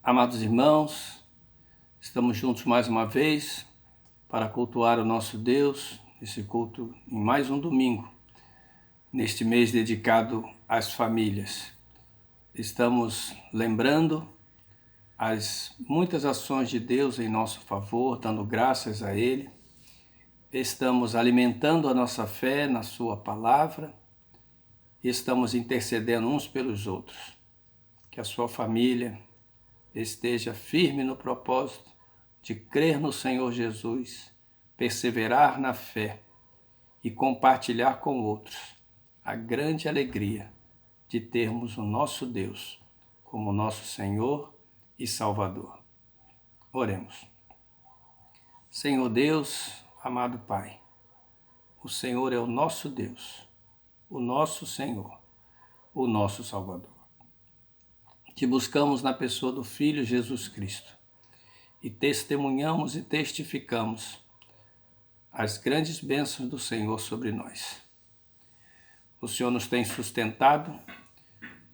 Amados irmãos, estamos juntos mais uma vez para cultuar o nosso Deus, esse culto em mais um domingo, neste mês dedicado às famílias. Estamos lembrando as muitas ações de Deus em nosso favor, dando graças a Ele. Estamos alimentando a nossa fé na Sua palavra e estamos intercedendo uns pelos outros. Que a sua família esteja firme no propósito de crer no Senhor Jesus, perseverar na fé e compartilhar com outros a grande alegria de termos o nosso Deus como nosso Senhor e Salvador. Oremos. Senhor Deus, amado Pai, o Senhor é o nosso Deus, o nosso Senhor, o nosso Salvador. Te buscamos na pessoa do Filho Jesus Cristo e testemunhamos e testificamos as grandes bênçãos do Senhor sobre nós. O Senhor nos tem sustentado,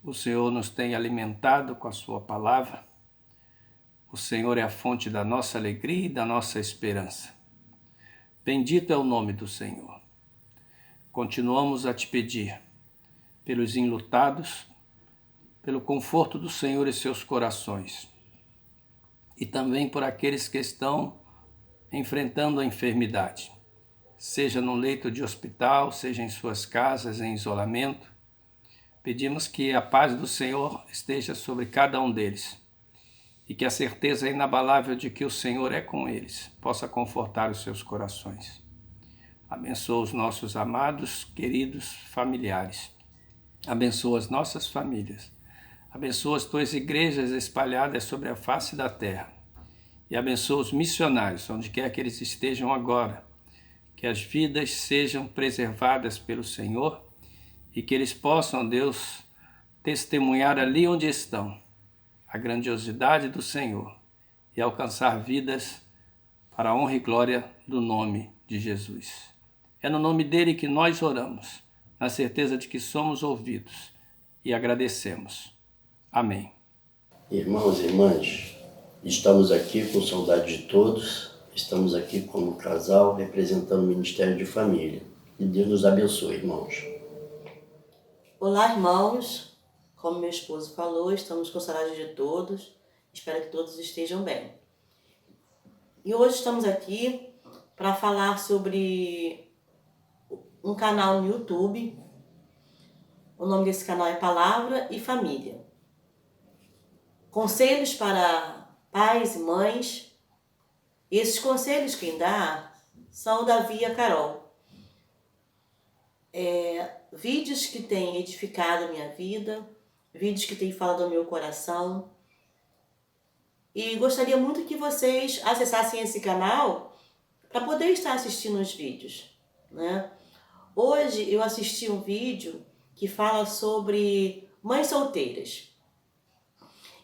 o Senhor nos tem alimentado com a sua palavra, o Senhor é a fonte da nossa alegria e da nossa esperança. Bendito é o nome do Senhor. Continuamos a te pedir pelos enlutados, pelo conforto do Senhor e seus corações, e também por aqueles que estão enfrentando a enfermidade, seja no leito de hospital, seja em suas casas, em isolamento. Pedimos que a paz do Senhor esteja sobre cada um deles e que a certeza inabalável de que o Senhor é com eles possa confortar os seus corações. Abençoa os nossos amados, queridos familiares. Abençoa as nossas famílias. Abençoa as tuas igrejas espalhadas sobre a face da terra. E abençoa os missionários, onde quer que eles estejam agora. Que as vidas sejam preservadas pelo Senhor e que eles possam, Deus, testemunhar ali onde estão a grandiosidade do Senhor e alcançar vidas para a honra e glória do nome de Jesus. É no nome dele que nós oramos, na certeza de que somos ouvidos e agradecemos. Amém. Irmãos e irmãs, estamos aqui com saudade de todos, estamos aqui como casal representando o Ministério de Família. E Deus nos abençoe, irmãos. Olá, irmãos. Como meu esposo falou, estamos com saudade de todos. Espero que todos estejam bem. E hoje estamos aqui para falar sobre um canal no YouTube. O nome desse canal é Palavra e Família. Conselhos para pais e mães. Esses conselhos quem dá são o Davi e a Carol. Vídeos que têm edificado a minha vida, vídeos que têm falado ao meu coração. E gostaria muito que vocês acessassem esse canal para poder estar assistindo os vídeos, né? Hoje eu assisti um vídeo que fala sobre mães solteiras.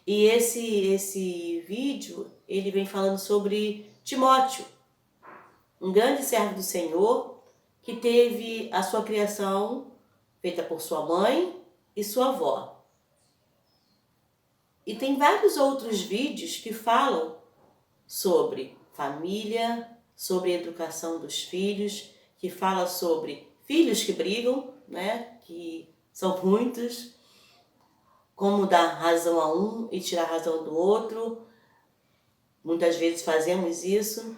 E esse vídeo, ele vem falando sobre Timóteo, um grande servo do Senhor, que teve a sua criação feita por sua mãe e sua avó. E tem vários outros vídeos que falam sobre família, sobre educação dos filhos, que fala sobre filhos que brigam, né, que são muitos, como dar razão a um e tirar a razão do outro. Muitas vezes fazemos isso.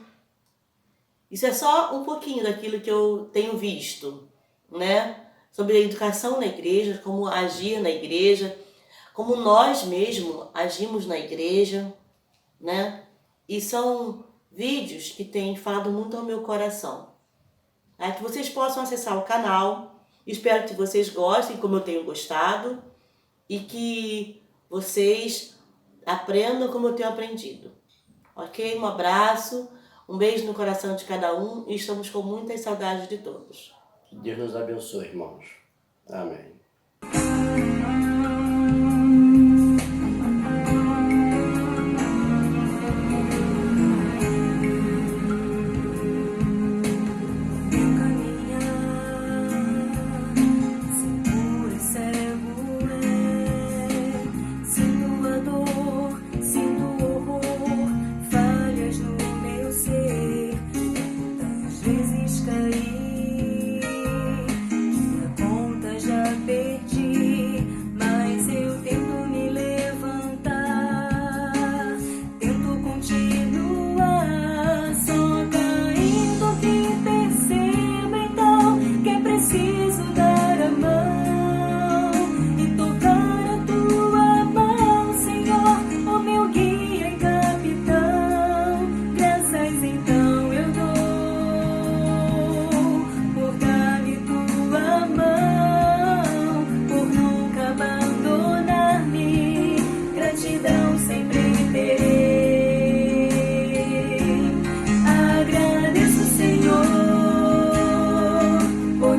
Isso é só um pouquinho daquilo que eu tenho visto, né? Sobre a educação na igreja, como agir na igreja, como nós mesmos agimos na igreja, né? E são vídeos que têm falado muito ao meu coração. Que vocês possam acessar o canal. Espero que vocês gostem, como eu tenho gostado, e que vocês aprendam como eu tenho aprendido. Ok? Um abraço, um beijo no coração de cada um e estamos com muitas saudades de todos. Que Deus nos abençoe, irmãos. Amém. Sinto a dor, sinto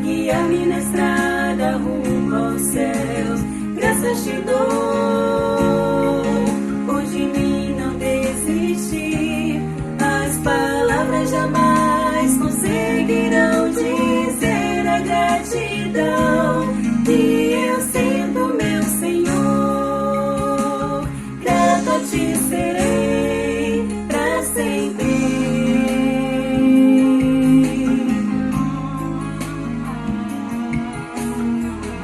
guiar-me na estrada rumo aos céus. Graças te dou, por de mim não desistir. As palavras jamais conseguirão dizer a gratidão que eu sinto, meu Senhor. Grato a ti serei pra sempre.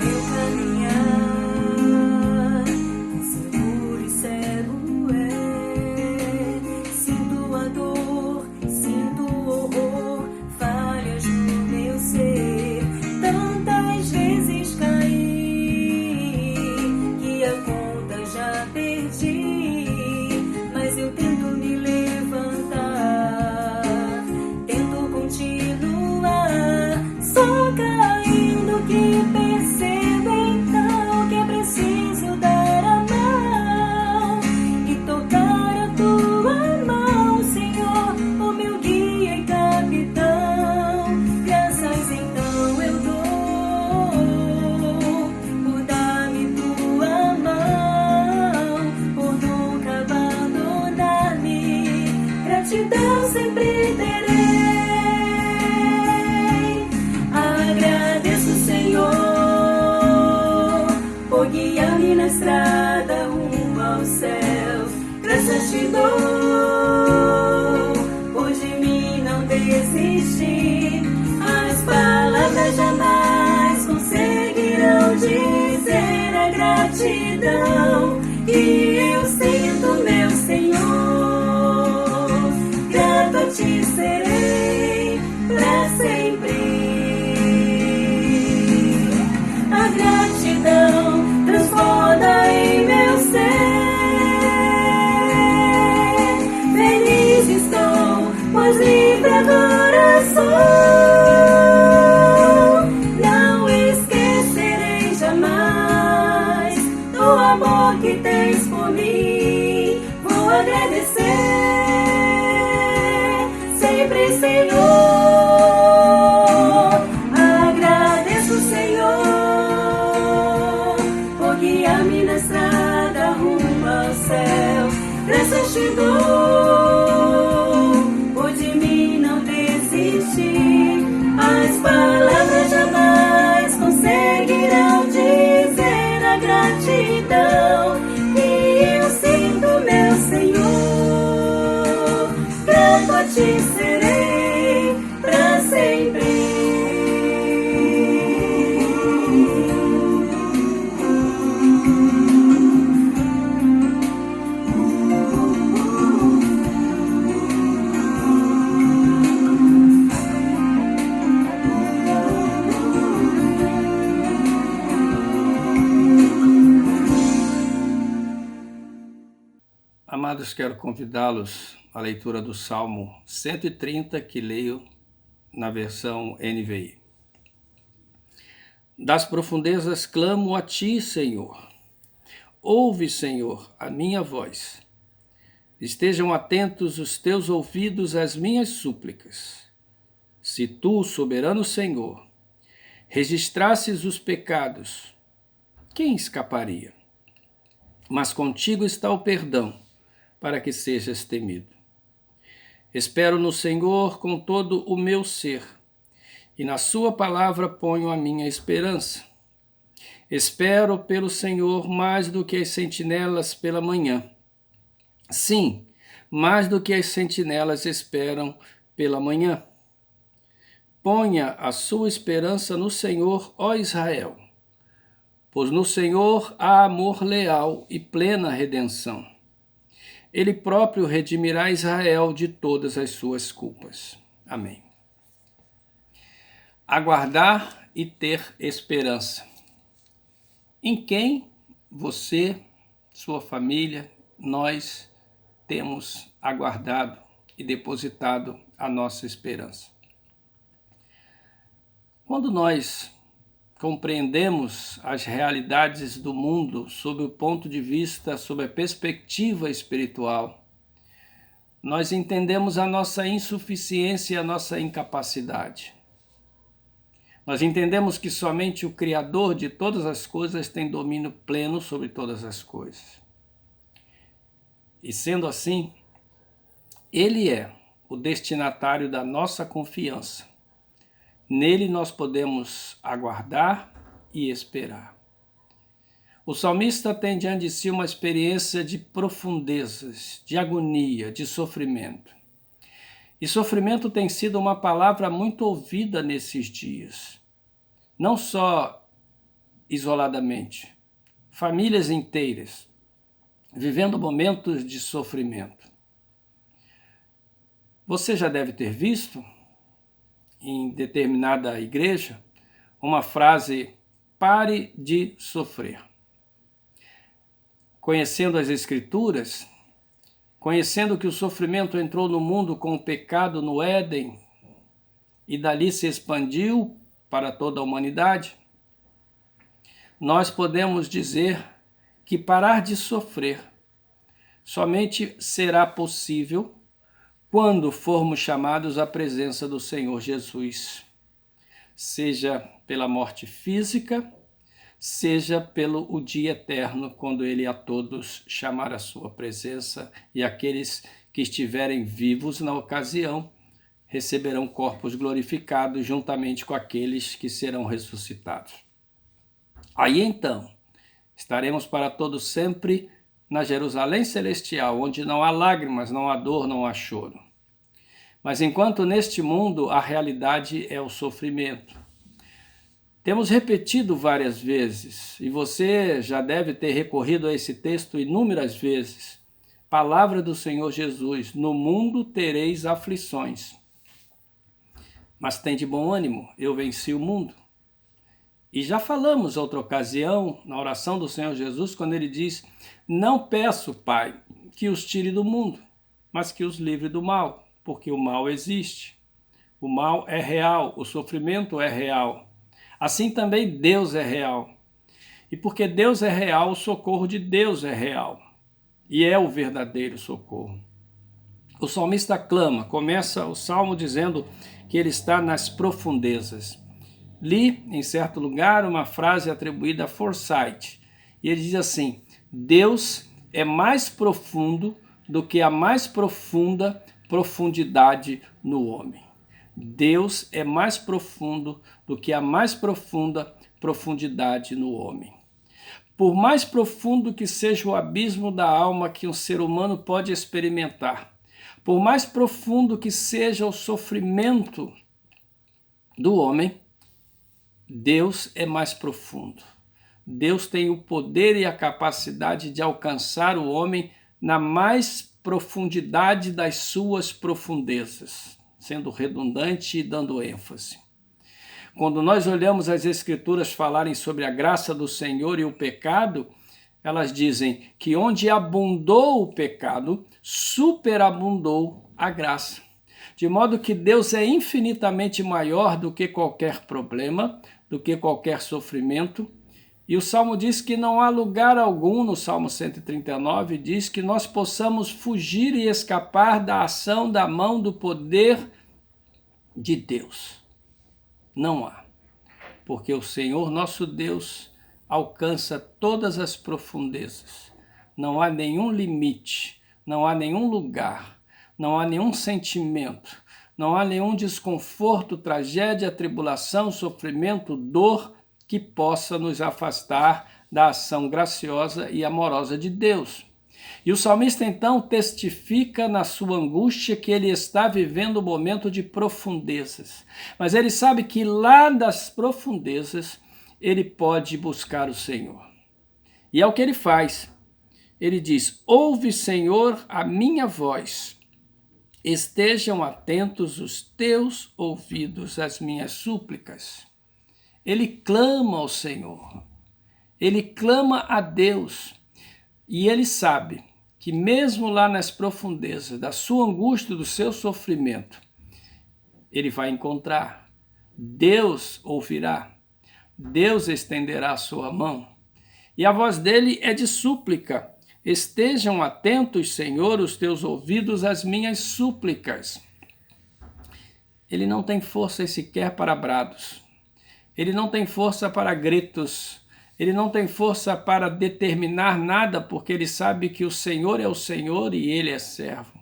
Meu caminhar inseguro e cego é. Sinto a dor, sinto o horror, falhas no meu ser. Tantas vezes caí que a conta já perdi, mas eu tento me levantar, tento continuar. Só caindo que percebo então que é preciso dar a mão e tocar a tua mão, Senhor, o meu guia e capitão. Graças então eu dou por dar-me tua mão, por nunca abandonar-me. Gratidão sempre terei. Agradeço, Senhor, por guiar-me na estrada rumo aos céus. Graças te dou, por de mim não desistir. As palavras jamais conseguirão dizer a gratidão que eu sinto, meu Senhor. Grato a ti serei pra sempre. A gratidão transborda em meu ser. Feliz estou, pois livre agora sou. Não esquecerei jamais do amor que tens por mim. Vou agradecer sempre, Senhor. Agradeço, Senhor, por guiar-me na estrada rumo aos céus. Graças te dou, por de mim não desistir. As palavras jamais conseguirão dizer a gratidão que eu sinto, meu Senhor. Grato a ti serei pra sempre. Amados, quero convidá-los à leitura do Salmo 130, que leio na versão NVI. Das profundezas clamo a ti, Senhor. Ouve, Senhor, a minha voz. Estejam atentos os teus ouvidos às minhas súplicas. Se tu, soberano Senhor, registrasses os pecados, quem escaparia? Mas contigo está o perdão, para que sejas temido. Espero no Senhor com todo o meu ser, e na sua palavra ponho a minha esperança. Espero pelo Senhor mais do que as sentinelas pela manhã. Sim, mais do que as sentinelas esperam pela manhã. Ponha a sua esperança no Senhor, ó Israel, pois no Senhor há amor leal e plena redenção. Ele próprio redimirá Israel de todas as suas culpas. Amém. Aguardar e ter esperança. Em quem você, sua família, nós temos aguardado e depositado a nossa esperança? Quando nós compreendemos as realidades do mundo sob o ponto de vista, sob a perspectiva espiritual, nós entendemos a nossa insuficiência e a nossa incapacidade. Nós entendemos que somente o Criador de todas as coisas tem domínio pleno sobre todas as coisas. E sendo assim, Ele é o destinatário da nossa confiança. Nele nós podemos aguardar e esperar. O salmista tem diante de si uma experiência de profundezas, de agonia, de sofrimento. E sofrimento tem sido uma palavra muito ouvida nesses dias. Não só isoladamente, famílias inteiras vivendo momentos de sofrimento. Você já deve ter visto em determinada igreja uma frase: pare de sofrer. Conhecendo as Escrituras, conhecendo que o sofrimento entrou no mundo com o pecado no Éden e dali se expandiu para toda a humanidade, nós podemos dizer que parar de sofrer somente será possível quando formos chamados à presença do Senhor Jesus, seja pela morte física, seja pelo o dia eterno, quando Ele a todos chamar à sua presença, e aqueles que estiverem vivos na ocasião receberão corpos glorificados juntamente com aqueles que serão ressuscitados. Aí então, estaremos para todos sempre na Jerusalém Celestial, onde não há lágrimas, não há dor, não há choro. Mas enquanto neste mundo a realidade é o sofrimento. Temos repetido várias vezes, e você já deve ter recorrido a esse texto inúmeras vezes. Palavra do Senhor Jesus: no mundo tereis aflições, mas tende bom ânimo, eu venci o mundo. E já falamos outra ocasião, na oração do Senhor Jesus, quando ele diz: não peço, Pai, que os tire do mundo, mas que os livre do mal, porque o mal existe. O mal é real, o sofrimento é real. Assim também Deus é real. E porque Deus é real, o socorro de Deus é real. E é o verdadeiro socorro. O salmista clama, começa o salmo dizendo que ele está nas profundezas. Li, em certo lugar, uma frase atribuída a Forsyth. E ele diz assim: Deus é mais profundo do que a mais profunda profundidade no homem. Deus é mais profundo do que a mais profunda profundidade no homem. Por mais profundo que seja o abismo da alma que um ser humano pode experimentar, por mais profundo que seja o sofrimento do homem, Deus é mais profundo. Deus tem o poder e a capacidade de alcançar o homem na mais profundidade das suas profundezas, sendo redundante e dando ênfase. Quando nós olhamos as Escrituras falarem sobre a graça do Senhor e o pecado, elas dizem que onde abundou o pecado, superabundou a graça. De modo que Deus é infinitamente maior do que qualquer problema, do que qualquer sofrimento. E o Salmo diz que não há lugar algum, no Salmo 139, diz que nós possamos fugir e escapar da ação, da mão, do poder de Deus. Não há. Porque o Senhor nosso Deus alcança todas as profundezas. Não há nenhum limite, não há nenhum lugar, não há nenhum sentimento, não há nenhum desconforto, tragédia, tribulação, sofrimento, dor que possa nos afastar da ação graciosa e amorosa de Deus. E o salmista então testifica na sua angústia que ele está vivendo um momento de profundezas. Mas ele sabe que lá das profundezas ele pode buscar o Senhor. E é o que ele faz. Ele diz: ouve, Senhor, a minha voz. Estejam atentos os teus ouvidos às minhas súplicas. Ele clama ao Senhor. Ele clama a Deus. E ele sabe que mesmo lá nas profundezas da sua angústia, do seu sofrimento, ele vai encontrar. Deus ouvirá. Deus estenderá a sua mão. E a voz dele é de súplica. Estejam atentos, Senhor, os teus ouvidos às minhas súplicas. Ele não tem força sequer para brados. Ele não tem força para gritos, ele não tem força para determinar nada, porque ele sabe que o Senhor é o Senhor e ele é servo.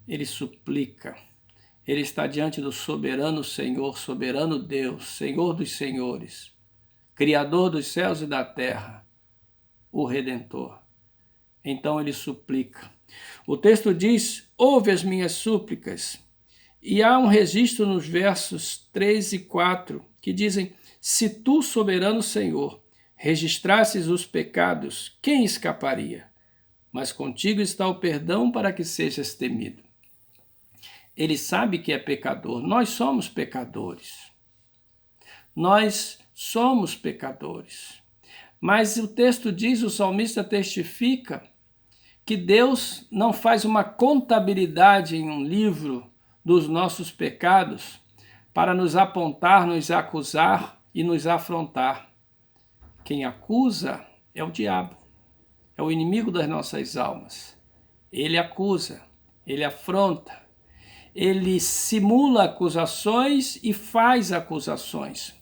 Ele suplica, ele está diante do soberano Senhor, soberano Deus, Senhor dos senhores, Criador dos céus e da terra, o Redentor. Então ele suplica. O texto diz, ouve as minhas súplicas. E há um registro nos versos 3 e 4 que dizem, se tu, soberano Senhor, registrasses os pecados, quem escaparia? Mas contigo está o perdão para que sejas temido. Ele sabe que é pecador. Nós somos pecadores. Nós somos pecadores. Mas o texto diz, o salmista testifica, que Deus não faz uma contabilidade em um livro dos nossos pecados para nos apontar, nos acusar e nos afrontar. Quem acusa é o diabo, é o inimigo das nossas almas. Ele acusa, ele afronta, ele simula acusações e faz acusações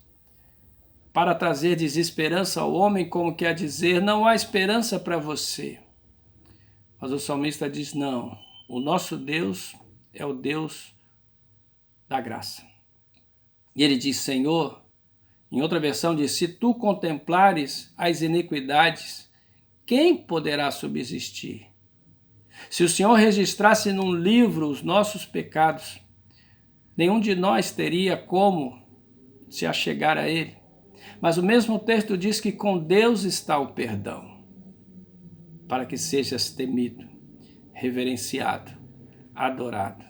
para trazer desesperança ao homem, como quer dizer, não há esperança para você. Mas o salmista diz, não, o nosso Deus é o Deus da graça. E ele diz, Senhor, em outra versão diz, se tu contemplares as iniquidades, quem poderá subsistir? Se o Senhor registrasse num livro os nossos pecados, nenhum de nós teria como se achegar a ele. Mas o mesmo texto diz que com Deus está o perdão, para que sejas temido, reverenciado, adorado.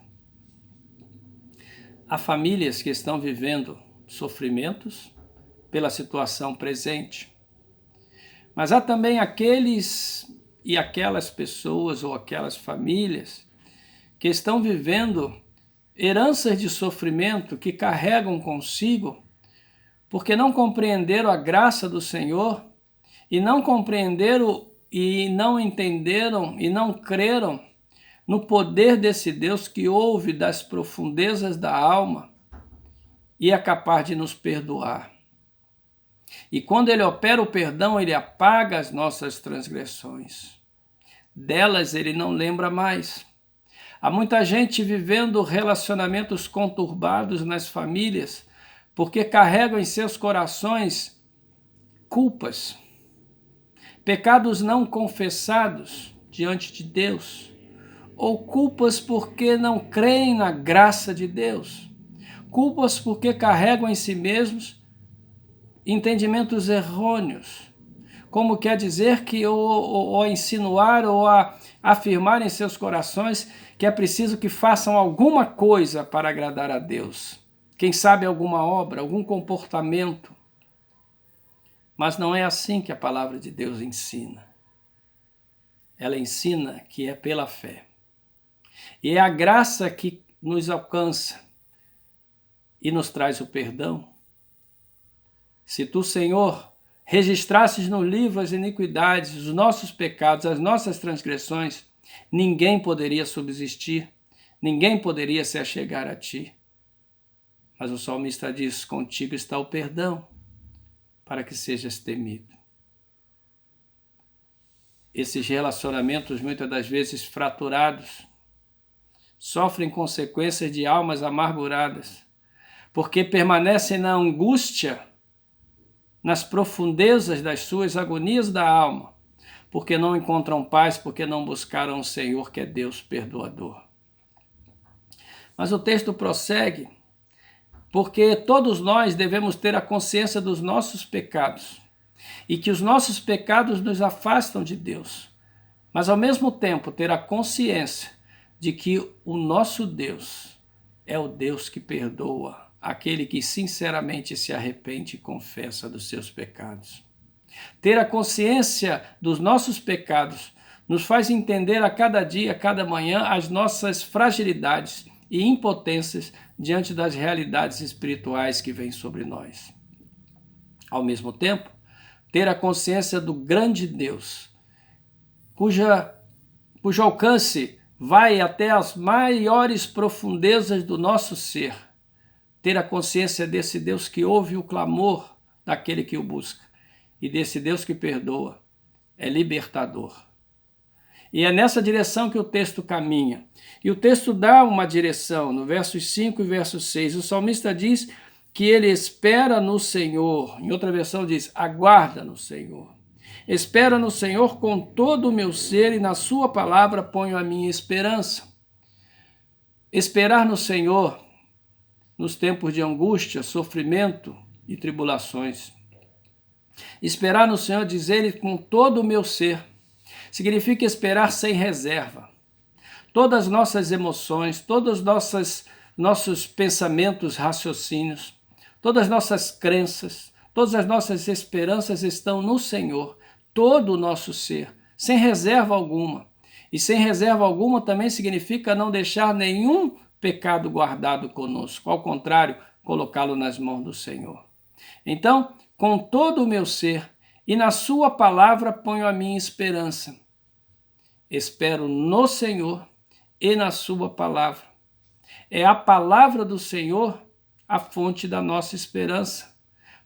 Há famílias que estão vivendo sofrimentos pela situação presente, mas há também aqueles e aquelas pessoas ou aquelas famílias que estão vivendo heranças de sofrimento que carregam consigo porque não compreenderam a graça do Senhor e não compreenderam e não entenderam e não creram no poder desse Deus que ouve das profundezas da alma e é capaz de nos perdoar. E quando ele opera o perdão, ele apaga as nossas transgressões. Delas ele não lembra mais. Há muita gente vivendo relacionamentos conturbados nas famílias, porque carregam em seus corações culpas, pecados não confessados diante de Deus, ou culpas porque não creem na graça de Deus, culpas porque carregam em si mesmos entendimentos errôneos, como quer dizer que ou insinuar ou afirmar em seus corações que é preciso que façam alguma coisa para agradar a Deus. Quem sabe alguma obra, algum comportamento. Mas não é assim que a palavra de Deus ensina. Ela ensina que é pela fé. E é a graça que nos alcança e nos traz o perdão. Se tu, Senhor, registrasses no livro as iniquidades, os nossos pecados, as nossas transgressões, ninguém poderia subsistir, ninguém poderia se achegar a ti. Mas o salmista diz, contigo está o perdão, para que sejas temido. Esses relacionamentos, muitas das vezes fraturados, sofrem consequências de almas amarguradas, porque permanecem na angústia, nas profundezas das suas agonias da alma, porque não encontram paz, porque não buscaram o Senhor, que é Deus perdoador. Mas o texto prossegue, porque todos nós devemos ter a consciência dos nossos pecados e que os nossos pecados nos afastam de Deus, mas ao mesmo tempo ter a consciência de que o nosso Deus é o Deus que perdoa aquele que sinceramente se arrepende e confessa dos seus pecados. Ter a consciência dos nossos pecados nos faz entender a cada dia, a cada manhã, as nossas fragilidades e impotências diante das realidades espirituais que vêm sobre nós. Ao mesmo tempo, ter a consciência do grande Deus, cujo alcance vai até as maiores profundezas do nosso ser, ter a consciência desse Deus que ouve o clamor daquele que o busca e desse Deus que perdoa. É libertador. E é nessa direção que o texto caminha. E o texto dá uma direção, no versos 5 e verso 6. O salmista diz que ele espera no Senhor. Em outra versão diz, aguarda no Senhor. Espera no Senhor com todo o meu ser e na sua palavra ponho a minha esperança. Esperar no Senhor nos tempos de angústia, sofrimento e tribulações. Esperar no Senhor, diz ele, com todo o meu ser. Significa esperar sem reserva. Todas as nossas emoções, todos os nossos pensamentos, raciocínios, todas as nossas crenças, todas as nossas esperanças estão no Senhor. Todo o nosso ser, sem reserva alguma. E sem reserva alguma também significa não deixar nenhum pecado guardado conosco. Ao contrário, colocá-lo nas mãos do Senhor. Então, com todo o meu ser, e na sua palavra ponho a minha esperança. Espero no Senhor e na sua palavra. É a palavra do Senhor a fonte da nossa esperança,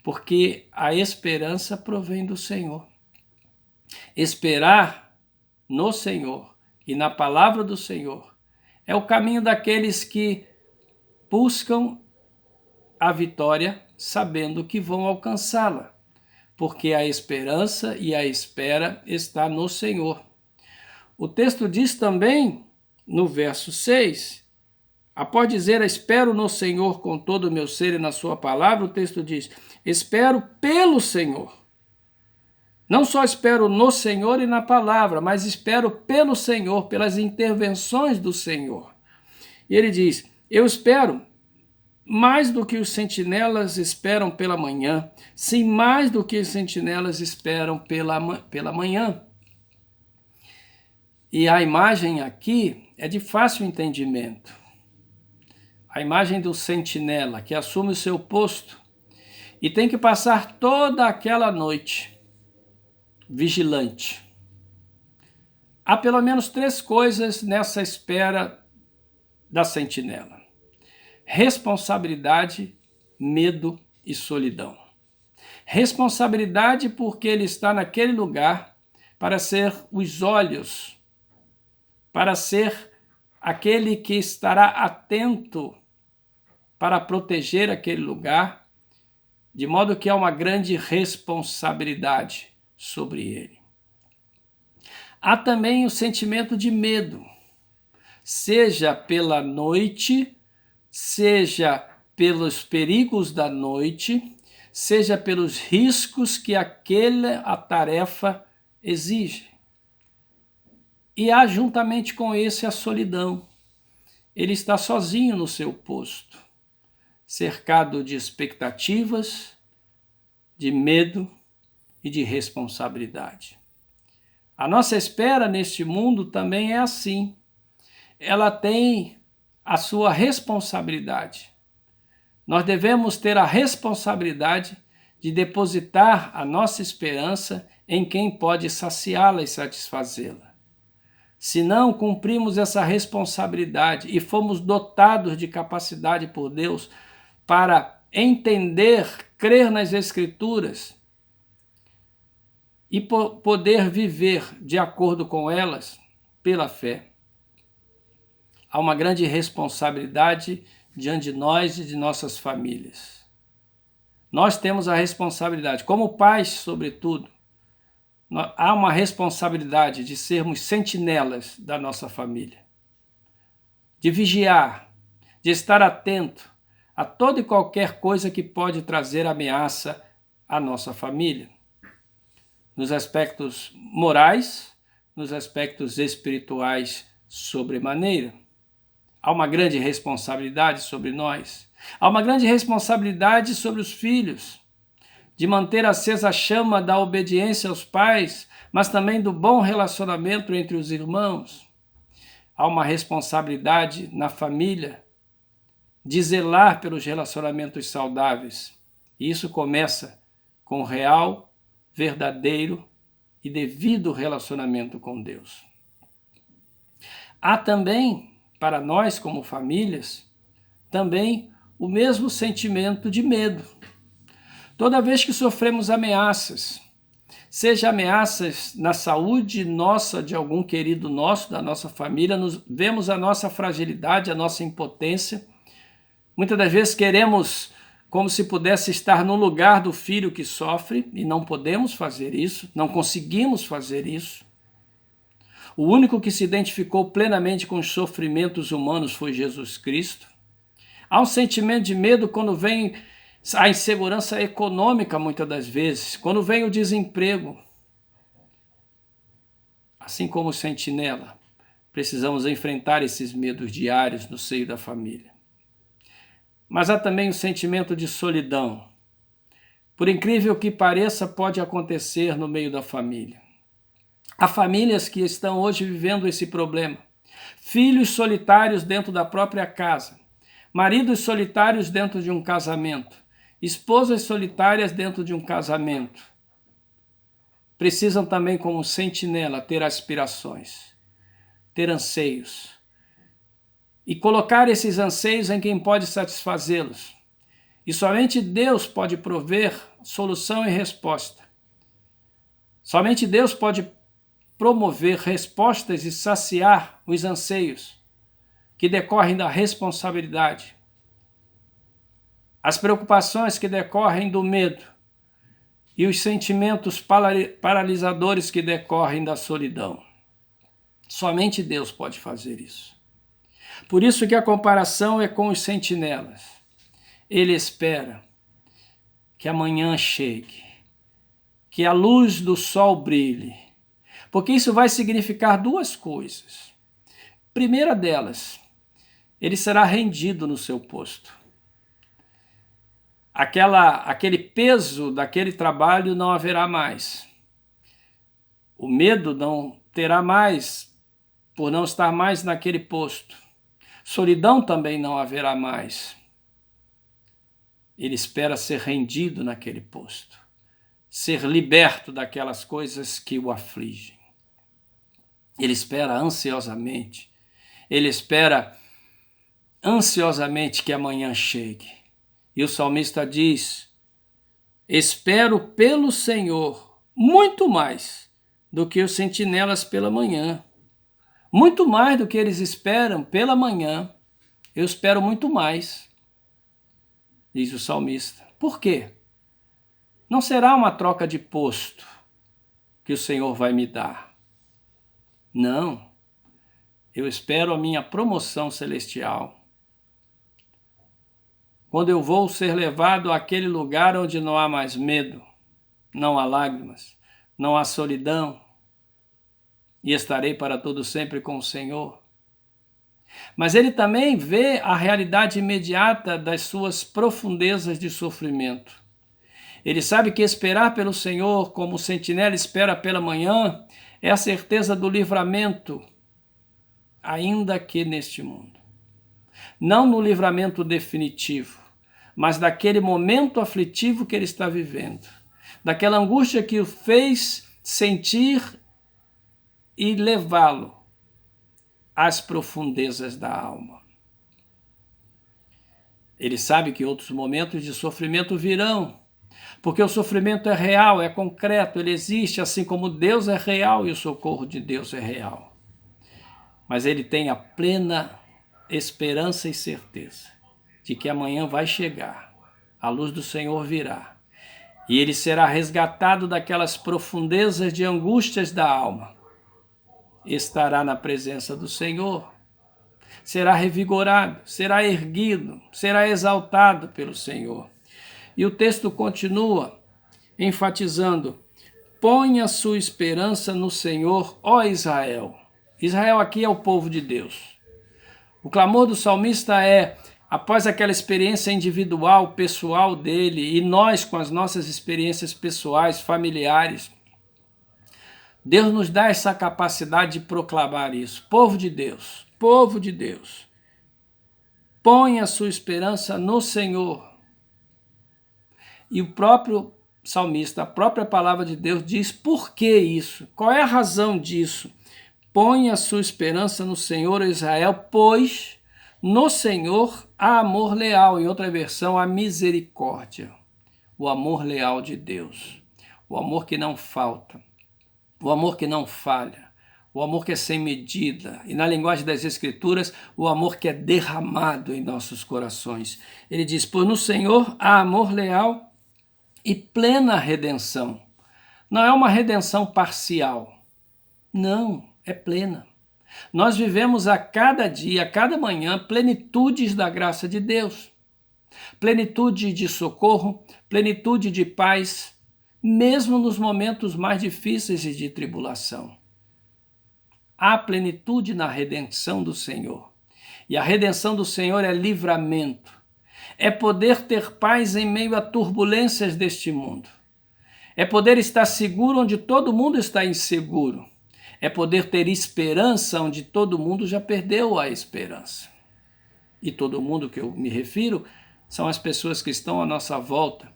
porque a esperança provém do Senhor. Esperar no Senhor e na palavra do Senhor é o caminho daqueles que buscam a vitória sabendo que vão alcançá-la, porque a esperança e a espera está no Senhor. O texto diz também, no verso 6, após dizer, espero no Senhor com todo o meu ser e na sua palavra, o texto diz, espero pelo Senhor. Não só espero no Senhor e na palavra, mas espero pelo Senhor, pelas intervenções do Senhor. E ele diz, eu espero mais do que os sentinelas esperam pela manhã, sim, mais do que os sentinelas esperam pela manhã. E a imagem aqui é de fácil entendimento. A imagem do sentinela que assume o seu posto e tem que passar toda aquela noite vigilante. Há pelo menos 3 coisas nessa espera da sentinela: responsabilidade, medo e solidão. Responsabilidade porque ele está naquele lugar para ser os olhos, para ser aquele que estará atento para proteger aquele lugar, de modo que há uma grande responsabilidade sobre ele. Há também o sentimento de medo, seja pela noite, seja pelos perigos da noite, seja pelos riscos que a tarefa exige. E há juntamente com esse a solidão. Ele está sozinho no seu posto, cercado de expectativas, de medo e de responsabilidade. A nossa espera neste mundo também é assim. Ela tem a sua responsabilidade. Nós devemos ter a responsabilidade de depositar a nossa esperança em quem pode saciá-la e satisfazê-la. Se não cumprimos essa responsabilidade e fomos dotados de capacidade por Deus para entender, crer nas Escrituras e poder viver de acordo com elas pela fé, há uma grande responsabilidade diante de nós e de nossas famílias. Nós temos a responsabilidade, como pais, sobretudo, há uma responsabilidade de sermos sentinelas da nossa família, de vigiar, de estar atento a toda e qualquer coisa que pode trazer ameaça à nossa família, nos aspectos morais, nos aspectos espirituais sobremaneira. Há uma grande responsabilidade sobre nós, há uma grande responsabilidade sobre os filhos, de manter acesa a chama da obediência aos pais, mas também do bom relacionamento entre os irmãos. Há uma responsabilidade na família de zelar pelos relacionamentos saudáveis. E isso começa com real, verdadeiro e devido relacionamento com Deus. Há também, para nós como famílias, também o mesmo sentimento de medo. Toda vez que sofremos ameaças, seja ameaças na saúde nossa, de algum querido nosso, da nossa família, vemos a nossa fragilidade, a nossa impotência. Muitas das vezes queremos como se pudesse estar no lugar do filho que sofre, e não podemos fazer isso, não conseguimos fazer isso. O único que se identificou plenamente com os sofrimentos humanos foi Jesus Cristo. Há um sentimento de medo quando vem a insegurança econômica, muitas das vezes, quando vem o desemprego. Assim como o sentinela, precisamos enfrentar esses medos diários no seio da família. Mas há também o sentimento de solidão. Por incrível que pareça, pode acontecer no meio da família. Há famílias que estão hoje vivendo esse problema. Filhos solitários dentro da própria casa. Maridos solitários dentro de um casamento. Esposas solitárias dentro de um casamento. Precisam também, como sentinela, ter aspirações, ter anseios. E colocar esses anseios em quem pode satisfazê-los. E somente Deus pode prover solução e resposta. Somente Deus pode promover respostas e saciar os anseios que decorrem da responsabilidade. As preocupações que decorrem do medo e os sentimentos paralisadores que decorrem da solidão. Somente Deus pode fazer isso. Por isso que a comparação é com os sentinelas. Ele espera que amanhã chegue, que a luz do sol brilhe, porque isso vai significar duas coisas. Primeira delas, ele será rendido no seu posto. Aquele peso daquele trabalho não haverá mais. O medo não terá mais por não estar mais naquele posto. Solidão também não haverá mais. Ele espera ser rendido naquele posto, ser liberto daquelas coisas que o afligem. Ele espera ansiosamente, ele espera ansiosamente que amanhã chegue. E o salmista diz: espero pelo Senhor muito mais do que os sentinelas pela manhã. Muito mais do que eles esperam pela manhã, eu espero muito mais, diz o salmista. Por quê? Não será uma troca de posto que o Senhor vai me dar. Não, eu espero a minha promoção celestial. Quando eu vou ser levado àquele lugar onde não há mais medo, não há lágrimas, não há solidão, e estarei para todo sempre com o Senhor. Mas ele também vê a realidade imediata das suas profundezas de sofrimento. Ele sabe que esperar pelo Senhor, como o sentinela espera pela manhã, é a certeza do livramento, ainda que neste mundo. Não no livramento definitivo, mas daquele momento aflitivo que ele está vivendo, daquela angústia que o fez sentir e levá-lo às profundezas da alma. Ele sabe que outros momentos de sofrimento virão, porque o sofrimento é real, é concreto, ele existe, assim como Deus é real e o socorro de Deus é real. Mas ele tem a plena esperança e certeza de que amanhã vai chegar, a luz do Senhor virá, e ele será resgatado daquelas profundezas de angústias da alma. Estará na presença do Senhor, será revigorado, será erguido, será exaltado pelo Senhor. E o texto continua enfatizando: põe a sua esperança no Senhor, ó Israel. Israel aqui é o povo de Deus. O clamor do salmista é, após aquela experiência individual, pessoal dele, e nós com as nossas experiências pessoais, familiares, Deus nos dá essa capacidade de proclamar isso. Povo de Deus, põe a sua esperança no Senhor. E o próprio salmista, a própria palavra de Deus diz por que isso, qual é a razão disso. Põe a sua esperança no Senhor, Israel, pois No Senhor há amor leal, em outra versão, a misericórdia, o amor leal de Deus, o amor que não falta, o amor que não falha, o amor que é sem medida, e na linguagem das Escrituras, o amor que é derramado em nossos corações. Ele diz, pois no Senhor há amor leal e plena redenção. Não é uma redenção parcial, não, é plena. Nós vivemos a cada dia, a cada manhã, plenitudes da graça de Deus. Plenitude de socorro, plenitude de paz, mesmo nos momentos mais difíceis e de tribulação. Há plenitude na redenção do Senhor. E a redenção do Senhor é livramento. É poder ter paz em meio a turbulências deste mundo. É poder estar seguro onde todo mundo está inseguro. É poder ter esperança onde todo mundo já perdeu a esperança. E todo mundo que eu me refiro são as pessoas que estão à nossa volta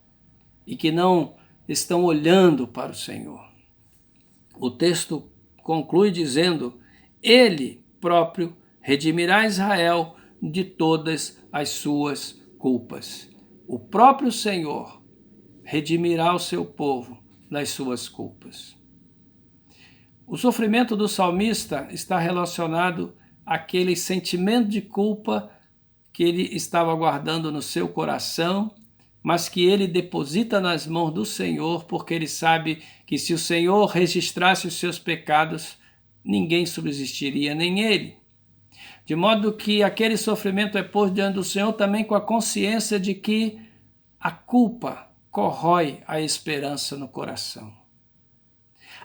e que não estão olhando para o Senhor. O texto conclui dizendo, Ele próprio redimirá Israel de todas as suas culpas. O próprio Senhor redimirá o seu povo das suas culpas. O sofrimento do salmista está relacionado àquele sentimento de culpa que ele estava guardando no seu coração, mas que ele deposita nas mãos do Senhor, porque ele sabe que se o Senhor registrasse os seus pecados, ninguém subsistiria, nem ele. De modo que aquele sofrimento é posto diante do Senhor também com a consciência de que a culpa corrói a esperança no coração.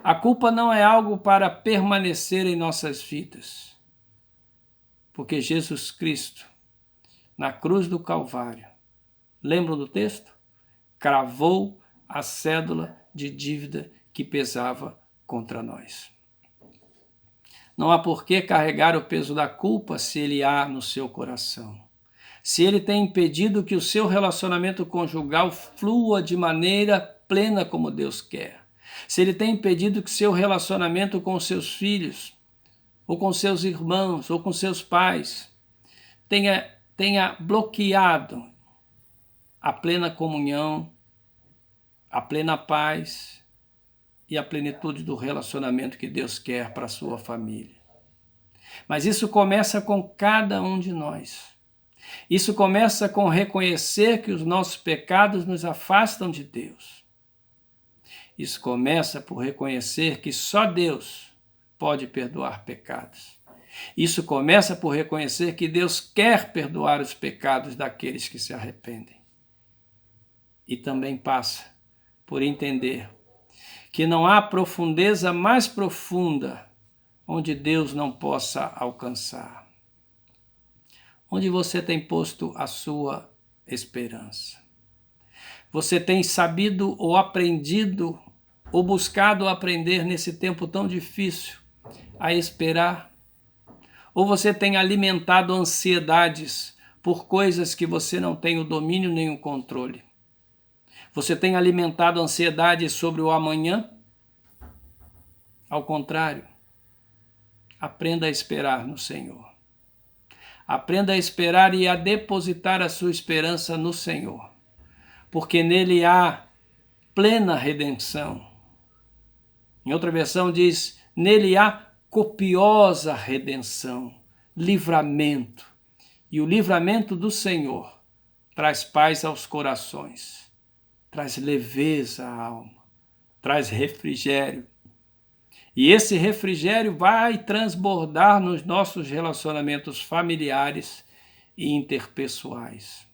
A culpa não é algo para permanecer em nossas vidas, porque Jesus Cristo, na cruz do Calvário, lembram do texto? Cravou a cédula de dívida que pesava contra nós. Não há por que carregar o peso da culpa se ele há no seu coração. Se ele tem impedido que o seu relacionamento conjugal flua de maneira plena como Deus quer. Se ele tem impedido que seu relacionamento com seus filhos, ou com seus irmãos, ou com seus pais, tenha bloqueado a plena comunhão, a plena paz e a plenitude do relacionamento que Deus quer para a sua família. Mas isso começa com cada um de nós. Isso começa com reconhecer que os nossos pecados nos afastam de Deus. Isso começa por reconhecer que só Deus pode perdoar pecados. Isso começa por reconhecer que Deus quer perdoar os pecados daqueles que se arrependem. E também passa por entender que não há profundeza mais profunda onde Deus não possa alcançar. Onde você tem posto a sua esperança? Você tem sabido ou aprendido ou buscado aprender nesse tempo tão difícil a esperar? Ou você tem alimentado ansiedades por coisas que você não tem o domínio nem o controle? Você tem alimentado ansiedade sobre o amanhã? Ao contrário, aprenda a esperar no Senhor. Aprenda a esperar e a depositar a sua esperança no Senhor, porque nele há plena redenção. Em outra versão diz, nele há copiosa redenção, livramento. E o livramento do Senhor traz paz aos corações, traz leveza à alma, traz refrigério. E esse refrigério vai transbordar nos nossos relacionamentos familiares e interpessoais.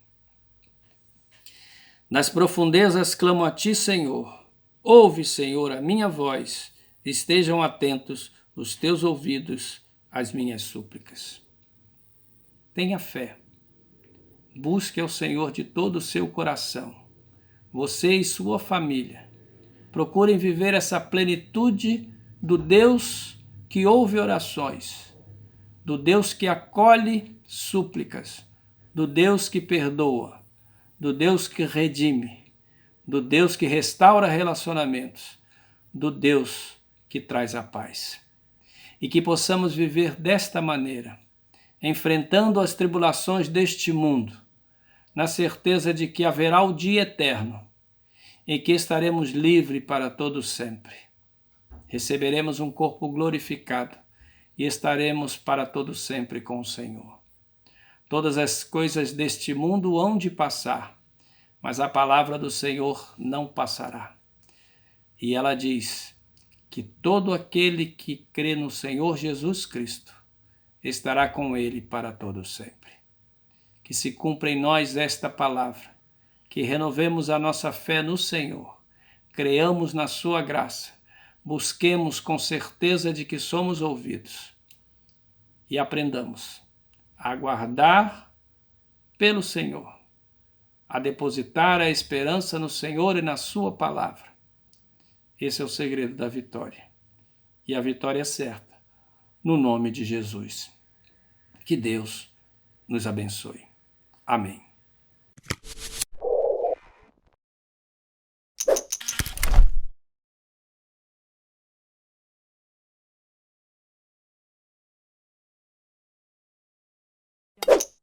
Nas profundezas clamo a ti, Senhor. Ouve, Senhor, a minha voz. Estejam atentos os teus ouvidos às minhas súplicas. Tenha fé. Busque ao Senhor de todo o seu coração. Você e sua família. Procurem viver essa plenitude do Deus que ouve orações, do Deus que acolhe súplicas, do Deus que perdoa, do Deus que redime, do Deus que restaura relacionamentos, do Deus que traz a paz. E que possamos viver desta maneira, enfrentando as tribulações deste mundo, na certeza de que haverá o dia eterno, em que estaremos livres para todo sempre. Receberemos um corpo glorificado e estaremos para todo sempre com o Senhor. Todas as coisas deste mundo hão de passar, mas a palavra do Senhor não passará. E ela diz que todo aquele que crê no Senhor Jesus Cristo estará com ele para todo sempre. Que se cumpra em nós esta palavra, que renovemos a nossa fé no Senhor, creamos na sua graça, busquemos com certeza de que somos ouvidos e aprendamos a aguardar pelo Senhor, a depositar a esperança no Senhor e na sua palavra. Esse é o segredo da vitória. E a vitória é certa, no nome de Jesus. Que Deus nos abençoe. Amém.